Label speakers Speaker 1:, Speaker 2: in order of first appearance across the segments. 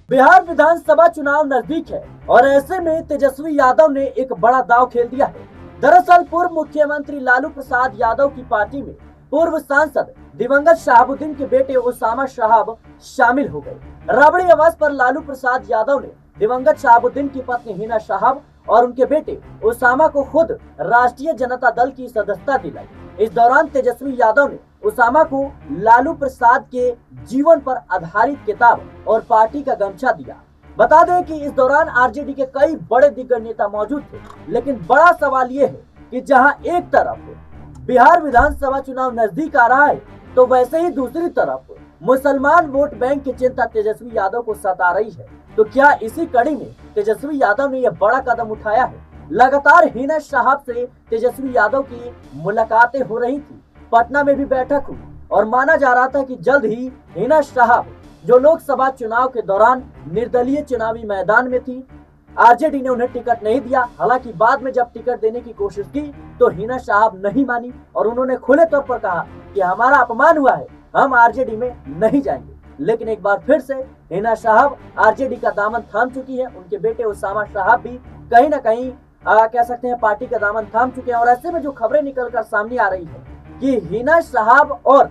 Speaker 1: बिहार विधानसभा चुनाव नजदीक है और ऐसे में तेजस्वी यादव ने एक बड़ा दांव खेल दिया है। दरअसल पूर्व मुख्यमंत्री लालू प्रसाद यादव की पार्टी में पूर्व सांसद दिवंगत शहाबुद्दीन के बेटे उसामा शहाब शामिल हो गए। राबड़ी आवास पर लालू प्रसाद यादव ने दिवंगत शहाबुद्दीन की पत्नी हिना शहाब और उनके बेटे उसामा को खुद राष्ट्रीय जनता दल की सदस्यता दिलाई। इस दौरान तेजस्वी यादव ने उसामा को लालू प्रसाद के जीवन पर आधारित किताब और पार्टी का गमछा दिया। बता दें कि इस दौरान आरजेडी के कई बड़े दिग्गज नेता मौजूद थे, लेकिन बड़ा सवाल ये है कि जहां एक तरफ बिहार विधानसभा चुनाव नजदीक आ रहा है, तो वैसे ही दूसरी तरफ मुसलमान वोट बैंक की चिंता तेजस्वी यादव को सता रही है। तो क्या इसी कड़ी में तेजस्वी यादव ने यह बड़ा कदम उठाया है? लगातार हिना शहाब से तेजस्वी यादव की मुलाकातें हो रही थी, पटना में भी बैठक हुई और माना जा रहा था कि जल्द ही हिना शहाब, जो लोकसभा चुनाव के दौरान निर्दलीय चुनावी मैदान में थी, आरजेडी ने उन्हें टिकट नहीं दिया। हालांकि बाद में जब टिकट देने की कोशिश की तो हिना शहाब नहीं मानी और उन्होंने खुले तौर पर कहा कि हमारा अपमान हुआ है, हम आरजेडी में नहीं जाएंगे। लेकिन एक बार फिर से हिना शहाब आरजेडी का दामन थाम चुकी है। उनके बेटे उसामा शहाब भी कहीं ना कहीं कह सकते हैं पार्टी का दामन थाम चुके हैं। और ऐसे में जो खबरें निकलकर सामने आ रही है कि हिना शहाब और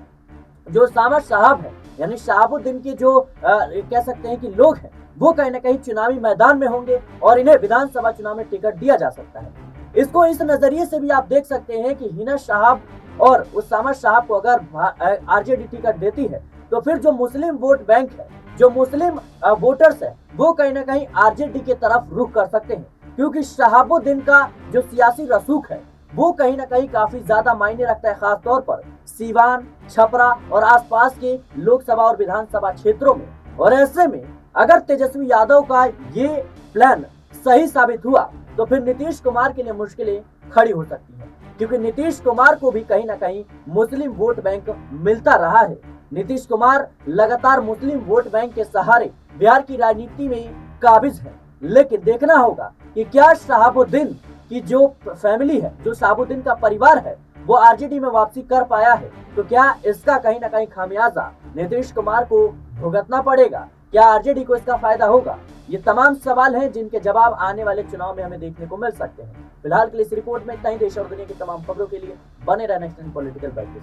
Speaker 1: जो उसामा शहाब है, यानी शहाबुद्दीन के जो कह सकते हैं कि लोग हैं, वो कहीं ना कहीं चुनावी मैदान में होंगे और इन्हें विधानसभा चुनाव में टिकट दिया जा सकता है। इसको इस नजरिए से भी आप देख सकते हैं कि हिना शहाब और उसामा शहाब को अगर आरजेडी टिकट देती है तो फिर जो मुस्लिम वोट बैंक है, जो मुस्लिम वोटर्स है, वो कहीं ना कहीं आरजेडी की तरफ रुख कर सकते हैं, क्योंकि शहाबुद्दीन का जो सियासी रसूख है वो कहीं ना कहीं काफी ज्यादा मायने रखता है, खास तौर पर सीवान, छपरा और आसपास के लोकसभा और विधानसभा क्षेत्रों में। और ऐसे में अगर तेजस्वी यादव का ये प्लान सही साबित हुआ तो फिर नीतीश कुमार के लिए मुश्किलें खड़ी हो सकती हैं, क्योंकि नीतीश कुमार को भी कहीं ना कहीं मुस्लिम वोट बैंक मिलता रहा है। नीतीश कुमार लगातार मुस्लिम वोट बैंक के सहारे बिहार की राजनीति में काबिज है, लेकिन देखना होगा कि क्या शहाबुद्दीन की जो फैमिली है, जो शहाबुद्दीन का परिवार है, वो आरजेडी में वापसी कर पाया है। तो क्या इसका कहीं ना कहीं खामियाजा नीतीश कुमार को भुगतना पड़ेगा? क्या आरजेडी को इसका फायदा होगा? ये तमाम सवाल हैं जिनके जवाब आने वाले चुनाव में हमें देखने को मिल सकते हैं। फिलहाल के लिए इस रिपोर्ट में इतना ही। देश और दुनिया की तमाम खबरों के लिए बने रहना पॉलिटिकल बैठ।